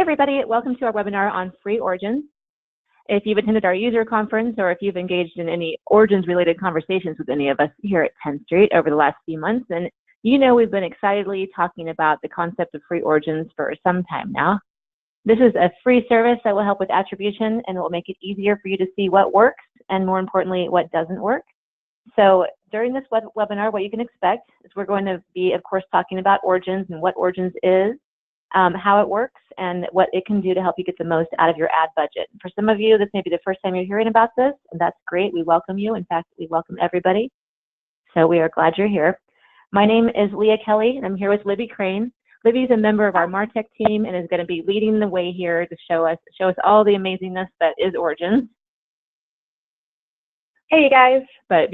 everybody. Welcome to our webinar on free origins. If you've attended our user conference or if you've engaged in any origins-related conversations with any of us here at 10th Street over the last few months, then you know we've been excitedly talking about the concept of free origins for some time now. This is a free service that will help with attribution and will make it easier for you to see what works and, more importantly, what doesn't work. So during this webinar, what you can expect is we're going to be, of course, talking about origins and what origins is, how it works, and what it can do to help you get the most out of your ad budget. For some of you, this may be the first time you're hearing about this, and that's great. We welcome you. In fact, we welcome everybody. So we are glad you're here. My name is Leah Kelly, and I'm here with Libby Crane. Libby is a member of our MarTech team and is going to be leading the way here to show us all the amazingness that is origins. Hey, you guys. But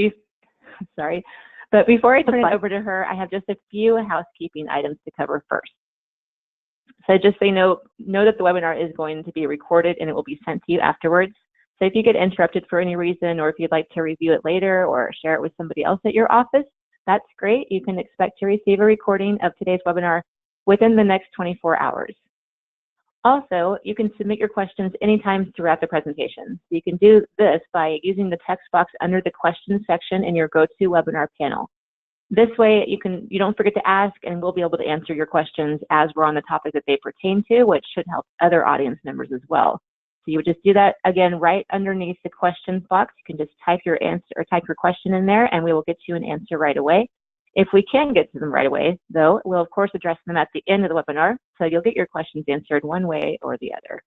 before I turn it over to her, I have just a few housekeeping items to cover first. So just so you know that the webinar is going to be recorded and it will be sent to you afterwards. So if you get interrupted for any reason, or if you'd like to review it later or share it with somebody else at your office, that's great. You can expect to receive a recording of today's webinar within the next 24 hours. Also, you can submit your questions anytime throughout the presentation. So you can do this by using the text box under the questions section in your GoToWebinar panel. This way, you don't forget to ask, and we'll be able to answer your questions as we're on the topic that they pertain to, which should help other audience members as well. So you would just do that again right underneath the questions box. You can just type your answer or type your question in there, and we will get you an answer right away. If we can get to them right away, though, we'll of course address them at the end of the webinar, so you'll get your questions answered one way or the other.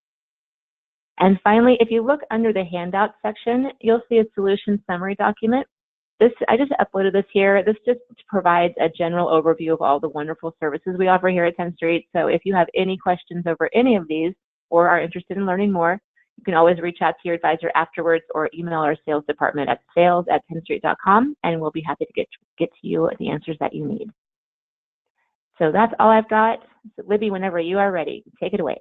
And finally, if you look under the handout section, you'll see a solution summary document. I just uploaded this here. This just provides a general overview of all the wonderful services we offer here at 10th Street. So if you have any questions over any of these or are interested in learning more, you can always reach out to your advisor afterwards or email our sales department at sales@10thstreet.com, and we'll be happy to get to you the answers that you need. So that's all I've got. So Libby, whenever you are ready, take it away.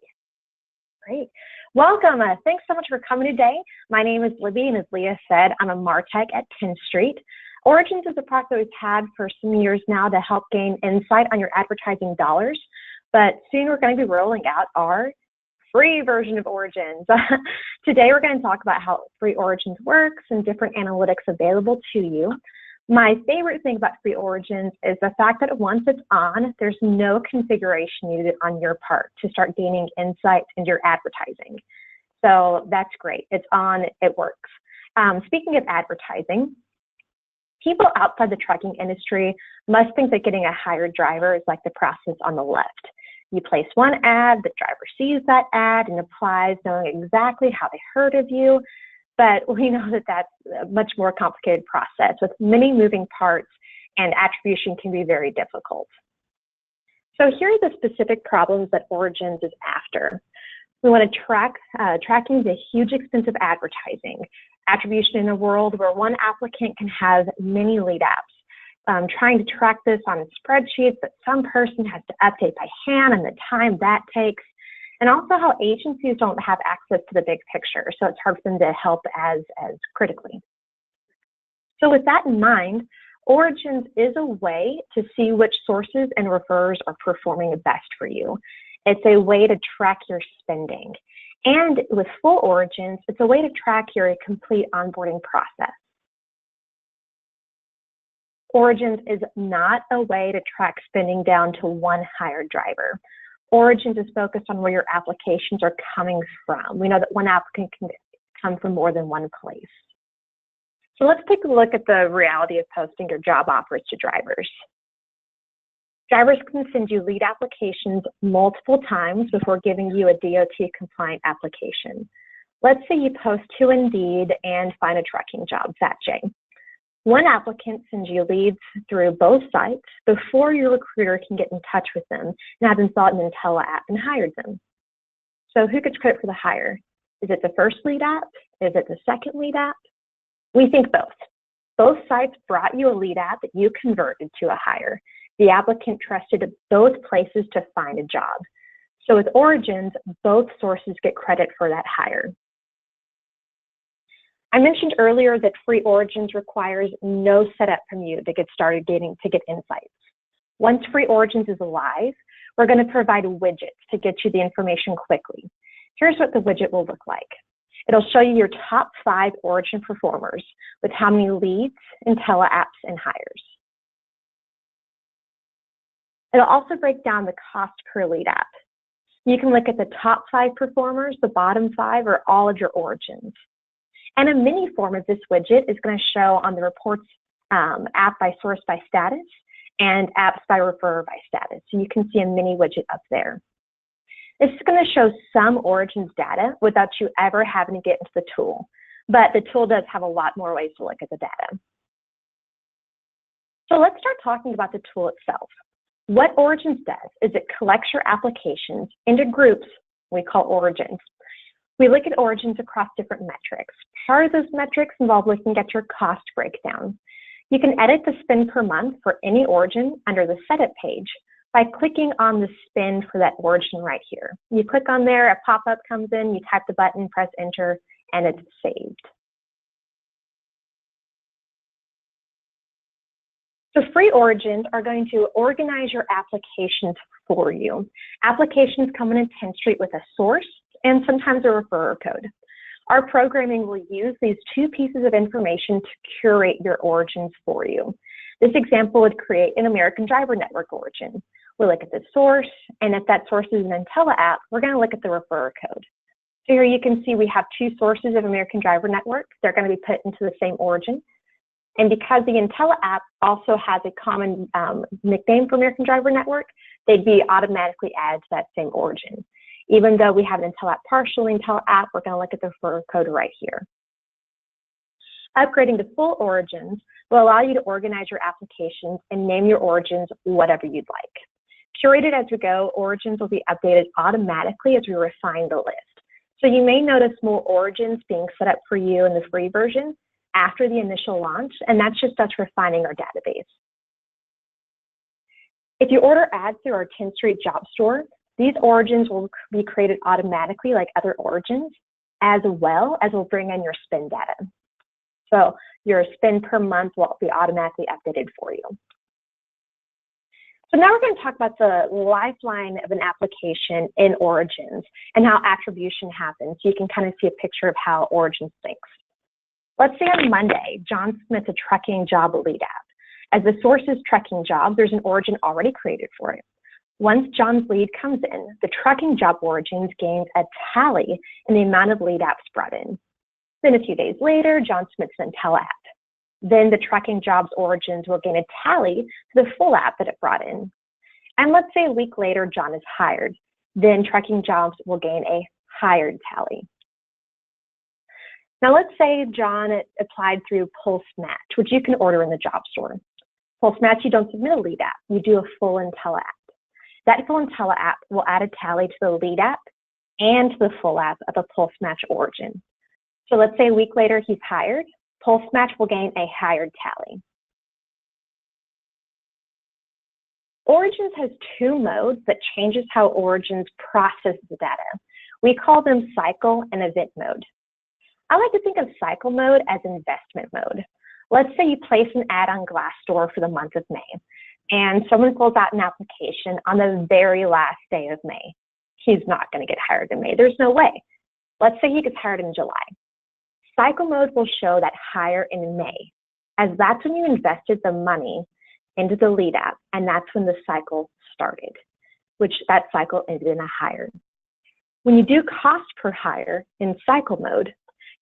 Great. Welcome. Thanks so much for coming today. My name is Libby, and as Leah said, I'm a MarTech at 10th Street. Origins is a product that we've had for some years now to help gain insight on your advertising dollars, but soon we're going to be rolling out our free version of Origins. Today we're going to talk about how free Origins works and different analytics available to you. My favorite thing about free Origins is the fact that once it's on, there's no configuration needed on your part to start gaining insights into your advertising. So that's great. It's on, it works. Speaking of advertising, people outside the trucking industry must think that getting a hired driver is like the process on the left. You place one ad, the driver sees that ad and applies, knowing exactly how they heard of you. But we know that that's a much more complicated process with many moving parts, and attribution can be very difficult. So here are the specific problems that Origins is after. We want to tracking the huge expense of advertising, attribution in a world where one applicant can have many lead apps. Trying to track this on spreadsheets that some person has to update by hand and the time that takes. And also how agencies don't have access to the big picture, so it's hard for them to help as critically. So with that in mind, Origins is a way to see which sources and referrers are performing best for you. It's a way to track your spending. And with full Origins, it's a way to track your complete onboarding process. Origins is not a way to track spending down to one hired driver. Origins is focused on where your applications are coming from. We know that one applicant can come from more than one place. So let's take a look at the reality of posting your job offers to drivers. Drivers can send you lead applications multiple times before giving you a DOT compliant application. Let's say you post to Indeed and find a trucking job that day. One applicant sends you leads through both sites before your recruiter can get in touch with them and have them fill out an Intella app and hired them. So who gets credit for the hire? Is it the first lead app? Is it the second lead app? We think both. Both sites brought you a lead app that you converted to a hire. The applicant trusted both places to find a job. So with Origins, both sources get credit for that hire. I mentioned earlier that free Origins requires no setup from you to get started to get insights. Once free origins is live, we're going to provide widgets to get you the information quickly. Here's what the widget will look like. It'll show you your top 5 origin performers with how many leads, IntelliApps, and hires. It'll also break down the cost per lead app. You can look at the top 5 performers, the bottom 5, or all of your origins. And a mini form of this widget is going to show on the reports app by source by status and apps by referrer by status. So you can see a mini widget up there. This is going to show some origins data without you ever having to get into the tool, but the tool does have a lot more ways to look at the data. So let's start talking about the tool itself. What Origins does is it collects your applications into groups we call origins. We look at origins across different metrics. Part of those metrics involve looking at your cost breakdown. You can edit the spend per month for any origin under the setup page by clicking on the spend for that origin right here. You click on there, a pop-up comes in, you type the button, press enter, and it's saved. So free origins are going to organize your applications for you. Applications come in 10 Street with a source and sometimes a referrer code. Our programming will use these 2 pieces of information to curate your origins for you. This example would create an American Driver Network origin. We'll look at the source, and if that source is an IntelliApp, we're going to look at the referrer code. So here you can see we have 2 sources of American Driver Network. They're going to be put into the same origin. And because the IntelliApp also has a common nickname for American Driver Network, they'd be automatically added to that same origin. Even though we have an IntelliApp partial IntelliApp, we're going to look at the referrer code right here. Upgrading to full origins will allow you to organize your applications and name your origins whatever you'd like. Curated as we go, origins will be updated automatically as we refine the list. So you may notice more origins being set up for you in the free version after the initial launch, and that's just us refining our database. If you order ads through our 10 Street job store, these origins will be created automatically like other origins, as well as will bring in your spend data. So your spend per month will be automatically updated for you. So now we're going to talk about the lifeline of an application in Origins and how attribution happens. So you can kind of see a picture of how Origins thinks. Let's say on Monday, John submits a trucking job lead app. As the source is trucking job, there's an origin already created for it. Once John's lead comes in, the trucking job origins gains a tally in the amount of lead apps brought in. Then a few days later, John submits an IntelliApp. Then the trucking jobs origins will gain a tally to the full app that it brought in. And let's say a week later, John is hired. Then trucking jobs will gain a hired tally. Now let's say John applied through Pulse Match, which you can order in the job store. Pulse Match, you don't submit a lead app, you do a full IntelliApp. That full IntelliApp will add a tally to the lead app and to the full app of a Pulse Match origin. So let's say a week later he's hired, Pulse Match will gain a hired tally. Origins has 2 modes that changes how Origins processes the data. We call them cycle and event mode. I like to think of cycle mode as investment mode. Let's say you place an ad on Glassdoor for the month of May, and someone fills out an application on the very last day of May. He's not going to get hired in May. There's no way. Let's say he gets hired in July. Cycle mode will show that hire in May, as that's when you invested the money into the lead app, and that's when the cycle started, which that cycle ended in a hire. When you do cost per hire in cycle mode,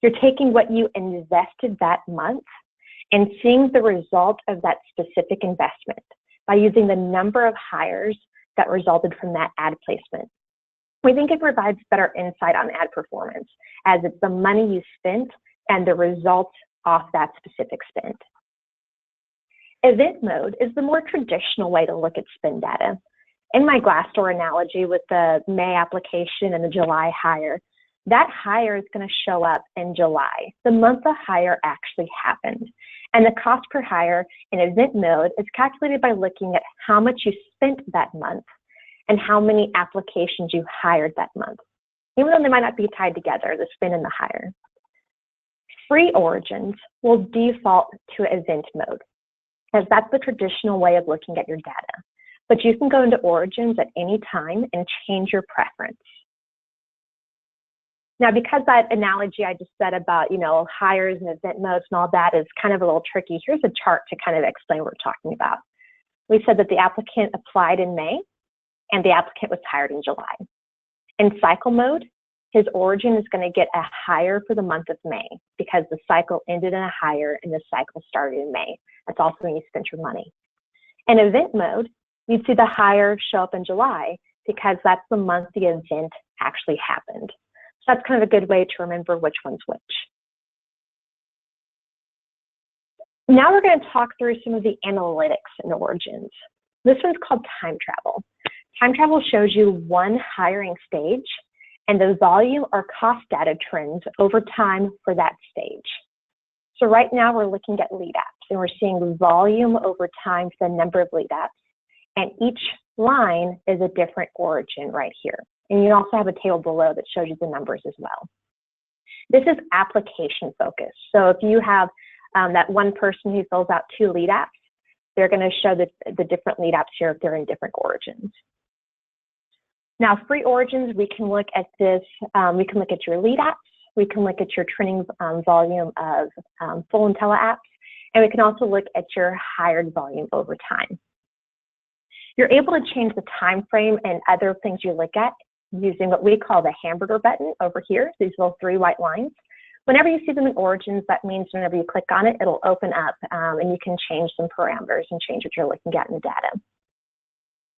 you're taking what you invested that month and seeing the result of that specific investment by using the number of hires that resulted from that ad placement. We think it provides better insight on ad performance, as it's the money you spent and the results off that specific spend. Event mode is the more traditional way to look at spend data. In my Glassdoor analogy with the May application and the July hire, that hire is going to show up in July, the month the hire actually happened. And the cost per hire in event mode is calculated by looking at how much you spent that month and how many applications you hired that month, even though they might not be tied together, the spend and the hire. Free origins will default to event mode, as that's the traditional way of looking at your data. but you can go into Origins at any time and change your preference. Now, because that analogy I just said about, hires and event modes and all that is kind of a little tricky, here's a chart to kind of explain what we're talking about. We said that the applicant applied in May and the applicant was hired in July. In cycle mode, his Origin is going to get a hire for the month of May because the cycle ended in a hire and the cycle started in May. That's also when you spent your money. In event mode, you'd see the hire show up in July because that's the month the event actually happened. So that's kind of a good way to remember which one's which. Now we're going to talk through some of the analytics in Origins. This one's called time travel. Time travel shows you one hiring stage and the volume or cost data trends over time for that stage. So right now we're looking at lead apps and we're seeing volume over time for the number of lead apps. And each line is a different Origin right here. And you also have a table below that shows you the numbers as well. This is application focused. So if you have that one person who fills out 2 lead apps, they're going to show the different lead apps here if they're in different Origins. Now, free Origins, we can look at this. We can look at your lead apps. We can look at your trending volume of full Intella apps. And we can also look at your hired volume over time. You're able to change the time frame and other things you look at using what we call the hamburger button over here, these little 3 white lines. Whenever you see them in Origins, that means whenever you click on it, it'll open up and you can change some parameters and change what you're looking at in the data.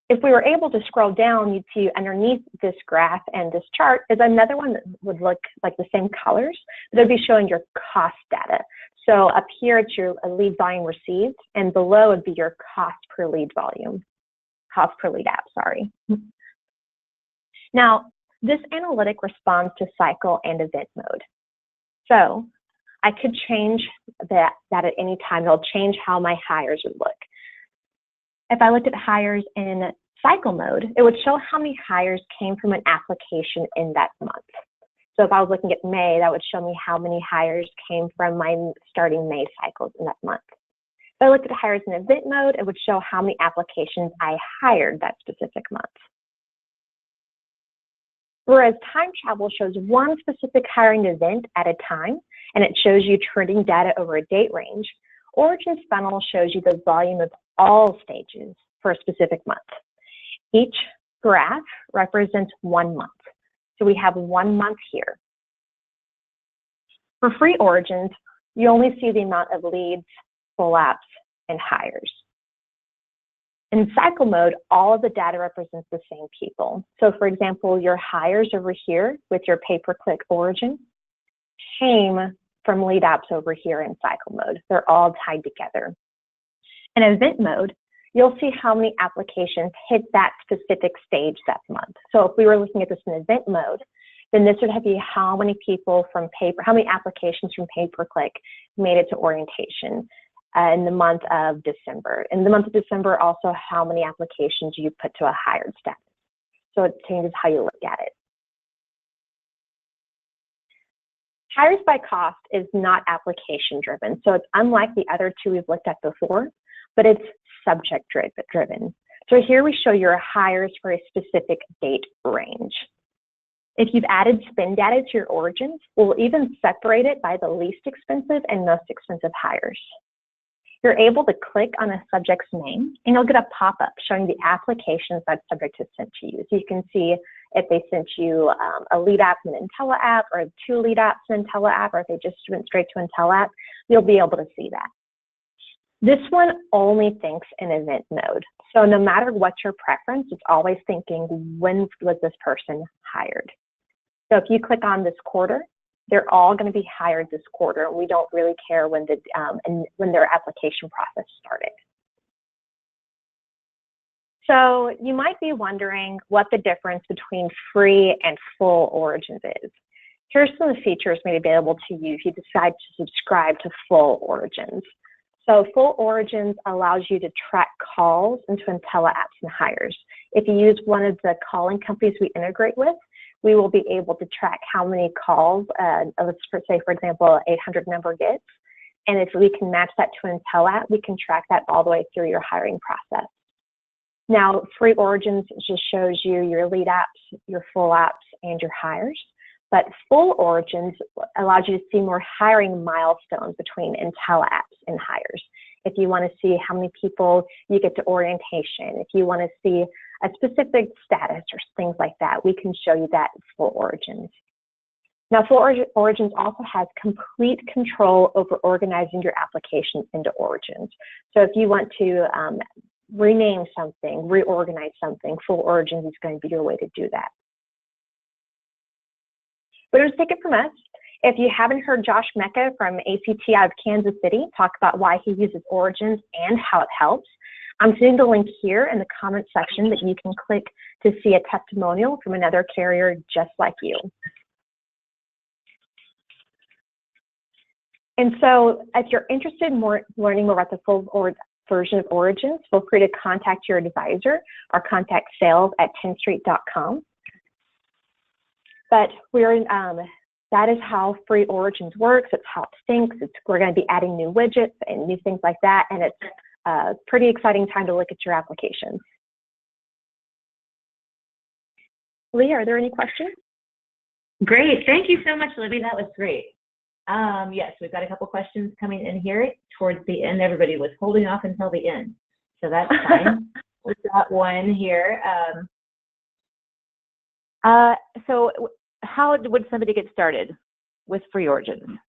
If we were able to scroll down, you'd see underneath this graph and this chart is another one that would look like the same colors, but it'd be showing your cost data. So up here, it's your lead volume received, and below would be your cost per lead volume, cost per lead app, sorry. Now, this analytic responds to cycle and event mode. So I could change that at any time. It'll change how my hires would look. If I looked at hires in cycle mode, it would show how many hires came from an application in that month. So if I was looking at May, that would show me how many hires came from my starting May cycles in that month. If I looked at hires in event mode, it would show how many applications I hired that specific month. Whereas time travel shows one specific hiring event at a time, and it shows you trending data over a date range, Origins Funnel shows you the volume of all stages for a specific month. Each graph represents 1 month. So we have 1 month here. For free Origins, you only see the amount of leads, full apps, and hires. In cycle mode, all of the data represents the same people. So for example, your hires over here with your pay-per-click Origin came from lead apps over here in cycle mode. They're all tied together. In event mode, you'll see how many applications hit that specific stage that month. So if we were looking at this in event mode, then this would be how many people from how many applications from pay-per-click made it to orientation in the month of December. In the month of December, also how many applications you put to a hired status. So it changes how you look at it. Hires by cost is not application driven. So it's unlike the other 2 we've looked at before, but it's subject driven. So here we show your hires for a specific date range. If you've added spend data to your Origins, we'll even separate it by the least expensive and most expensive hires. You're able to click on a subject's name and you'll get a pop-up showing the applications that subject has sent to you. So you can see if they sent you a lead app in an Intella app or 2 lead apps in an Intella app, or if they just went straight to Intella app, you'll be able to see that. This one only thinks in event mode. So no matter what your preference, it's always thinking, when was this person hired? So if you click on this quarter, they're all going to be hired this quarter. We don't really care when their application process started. So you might be wondering what the difference between free and full Origins is. Here's some of the features maybe be able to use if you decide to subscribe to full Origins. So full Origins allows you to track calls into Intella apps and hires. If you use one of the calling companies we integrate with, we will be able to track how many calls, let's say, for example, 800 number gets. And if we can match that to an Intella app, we can track that all the way through your hiring process. Now, Free Origins just shows you your lead apps, your full apps, and your hires. But Full Origins allows you to see more hiring milestones between IntelliApps and hires. If you want to see how many people you get to orientation, if you want to see a specific status or things like that, we can show you that in Full Origins. Now, Full Origins also has complete control over organizing your applications into Origins. So if you want to rename something, reorganize something, Full Origins is going to be your way to do that. But just take it from us. If you haven't heard Josh Mecca from ACT out of Kansas City talk about why he uses Origins and how it helps, I'm sending the link here in the comment section that you can click to see a testimonial from another carrier just like you. And so if you're interested in learning more about the full version of Origins, feel free to contact your advisor or contact sales@10street.com. But that is how Free Origins works. It's how it thinks. We're going to be adding new widgets and new things like that. And it's a pretty exciting time to look at your applications. Lee, are there any questions? Great. Thank you so much, Libby. That was great. Yes, we've got a couple questions coming in here towards the end. Everybody was holding off until the end, so that's fine. We've got one here. So how would somebody get started with Free Origins?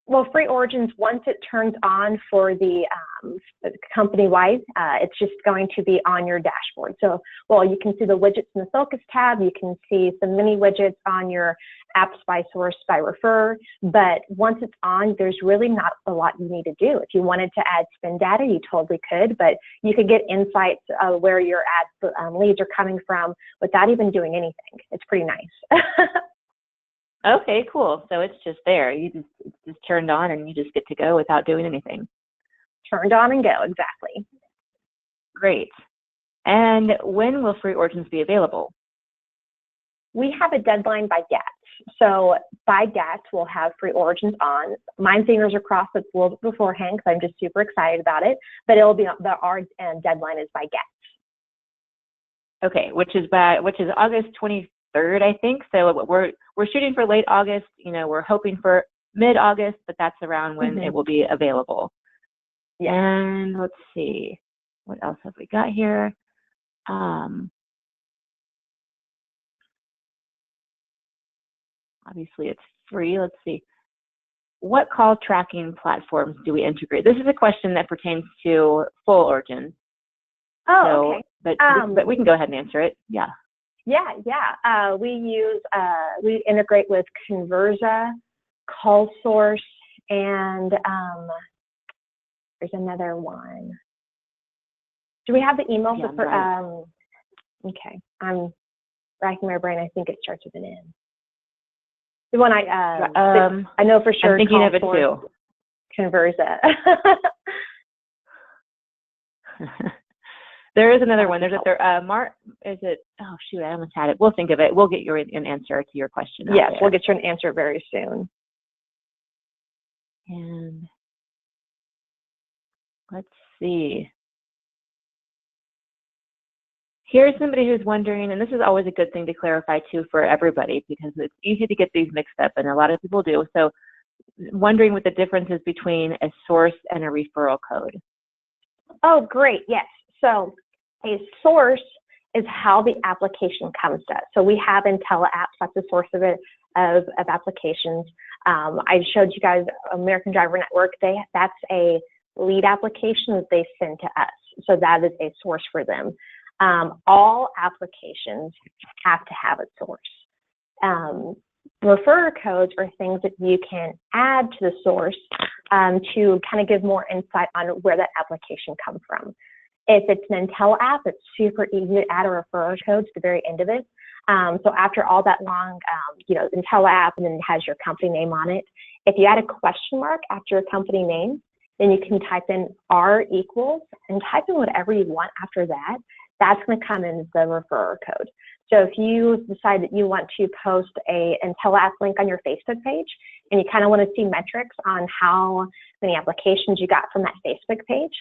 Well, Free Origins, once it turns on for the company-wide, it's just going to be on your dashboard. So, well, you can see the widgets in the Focus tab. You can see some mini widgets on your apps by source, by refer. But once it's on, there's really not a lot you need to do. If you wanted to add spend data, you totally could, but you could get insights of where your ad leads are coming from without even doing anything. It's pretty nice. Okay, cool. So it's just there. It's just turned on and you just get to go without doing anything. Turned on and go, exactly. Great. And when will Free Origins be available? We have a deadline by GATS. So by GATS, we'll have Free Origins on. My fingers are crossed it's a little bit beforehand because I'm just super excited about it. But it'll be our deadline is by GATS. Okay, which is August 23rd, I think. So we're shooting for late August. You know, we're hoping for mid-August, but that's around when it will be available. Yeah. And let's see, what else have we got here? Obviously, it's free. Let's see. What call tracking platforms do we integrate? This is a question that pertains to Full Origin. Oh, so, okay. But we can go ahead and answer it. Yeah. Yeah. We integrate with Conversa, CallSource, and there's another one. Do we have the email? Yeah, Okay, I'm racking my brain. I think it starts with an N. The one I know for sure. I'm thinking of it too. Conversa. There is another one. There's is it? Oh shoot, I almost had it. We'll think of it. We'll get you an answer to your question. Yes, we'll get you an answer very soon. And let's see. Here's somebody who's wondering, and this is always a good thing to clarify too for everybody because it's easy to get these mixed up, and a lot of people do. So, wondering what the difference is between a source and a referral code. Oh, great. Yes. So, a source is how the application comes to us. So we have IntelliApps, that's the source of applications. I showed you guys American Driver Network. That's a lead application that they send to us. So that is a source for them. All applications have to have a source. Referrer codes are things that you can add to the source to kind of give more insight on where that application comes from. If it's an IntelliApp, it's super easy to add a referrer code to the very end of it. So after all that long, IntelliApp, and then it has your company name on it. If you add a question mark after your company name, then you can type in R equals and type in whatever you want after that. That's going to come in as the referrer code. So if you decide that you want to post an IntelliApp link on your Facebook page and you kind of want to see metrics on how many applications you got from that Facebook page,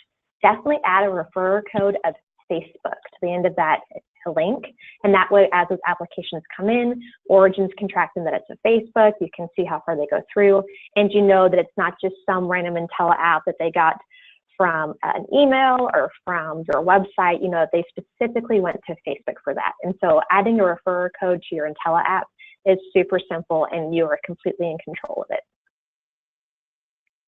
definitely add a referrer code of Facebook to the end of that link. And that way, as those applications come in, Origins can track them that it's a Facebook. You can see how far they go through. And you know that it's not just some random Intella app that they got from an email or from your website. You know, they specifically went to Facebook for that. And so adding a referrer code to your Intella app is super simple, and you are completely in control of it.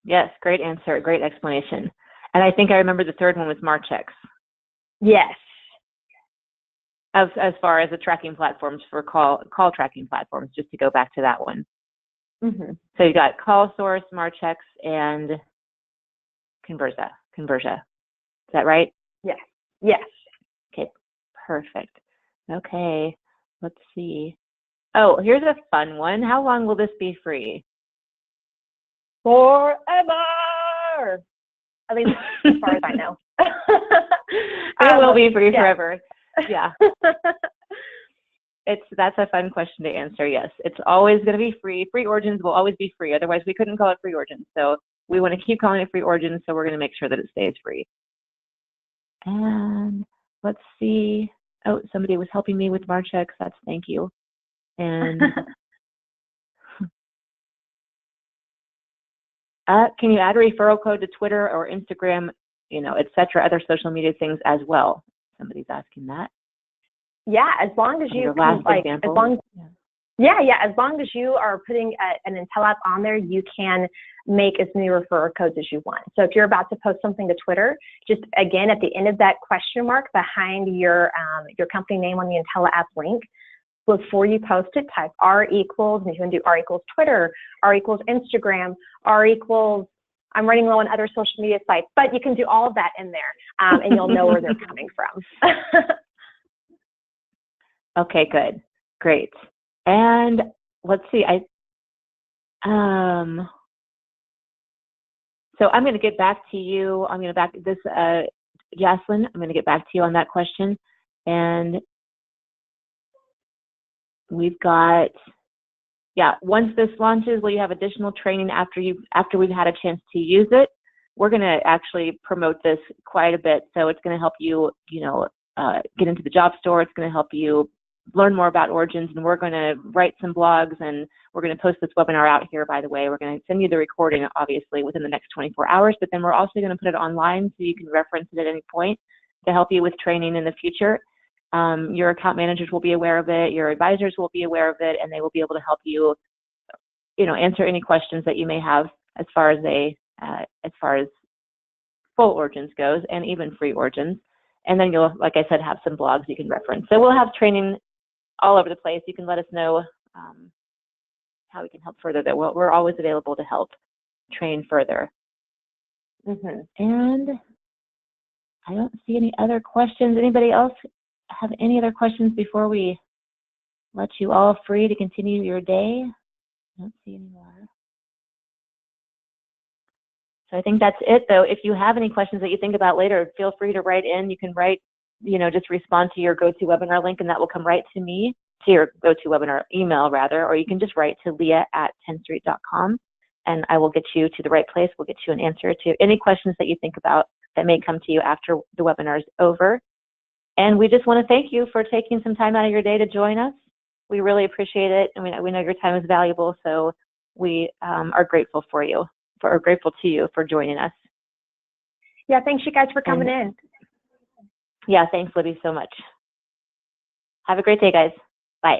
Yes, great answer, great explanation. And I think I remember the third one was Marchex. Yes. As far as the tracking platforms for call tracking platforms, just to go back to that one. Mm-hmm. So you got CallSource, Marchex, and Conversa. Is that right? Yes. Yes. Okay, perfect. Okay, let's see. Oh, here's a fun one. How long will this be free? Forever. At least as far as I know. It will be free forever. Yeah. That's a fun question to answer. Yes, it's always going to be free. Free Origins will always be free. Otherwise, we couldn't call it Free Origins. So we want to keep calling it Free Origins. So we're going to make sure that it stays free. And let's see. Oh, somebody was helping me with Marchex. Thank you. And can you add a referral code to Twitter or Instagram, et cetera, other social media things as well? Somebody's asking that. Yeah, as long as you as long as you are putting an Intella app on there, you can make as many referrer codes as you want. So if you're about to post something to Twitter, just again at the end of that question mark behind your company name on the Intella app link, before you post it, type R equals, and you can do R equals Twitter, R equals Instagram, R equals, I'm running low on other social media sites, but you can do all of that in there, and you'll know where they're coming from. Okay, good. Great. And let's see, so I'm going to get back to you. I'm going to Jocelyn, I'm going to get back to you on that question. And we've got, once this launches, will you have additional training after we've had a chance to use it? We're going to actually promote this quite a bit. So it's going to help you, get into the job store. It's going to help you learn more about Origins, and we're going to write some blogs, and we're going to post this webinar out here, by the way. We're going to send you the recording, obviously, within the next 24 hours, but then we're also going to put it online so you can reference it at any point to help you with training in the future. Your account managers will be aware of it, your advisors will be aware of it, and they will be able to help you, answer any questions that you may have as far as full Origins goes, and even free Origins. And then you'll, like I said, have some blogs you can reference. So we'll have training all over the place. You can let us know how we can help further. That we're always available to help train further. Mm-hmm. And I don't see any other questions. Anybody else have any other questions before we let you all free to continue your day? I don't see any more. So I think that's it, though. If you have any questions that you think about later, feel free to write in. You can write, just respond to your GoToWebinar link, and that will come right to me, to your GoToWebinar email, rather, or you can just write to leah@10street.com, and I will get you to the right place. We'll get you an answer to any questions that you think about that may come to you after the webinar is over. And we just want to thank you for taking some time out of your day to join us. We really appreciate it. I mean, we know your time is valuable, so we are grateful for you. Are grateful to you for joining us. Yeah, thanks you guys for coming in. Yeah, thanks, Libby, so much. Have a great day, guys. Bye.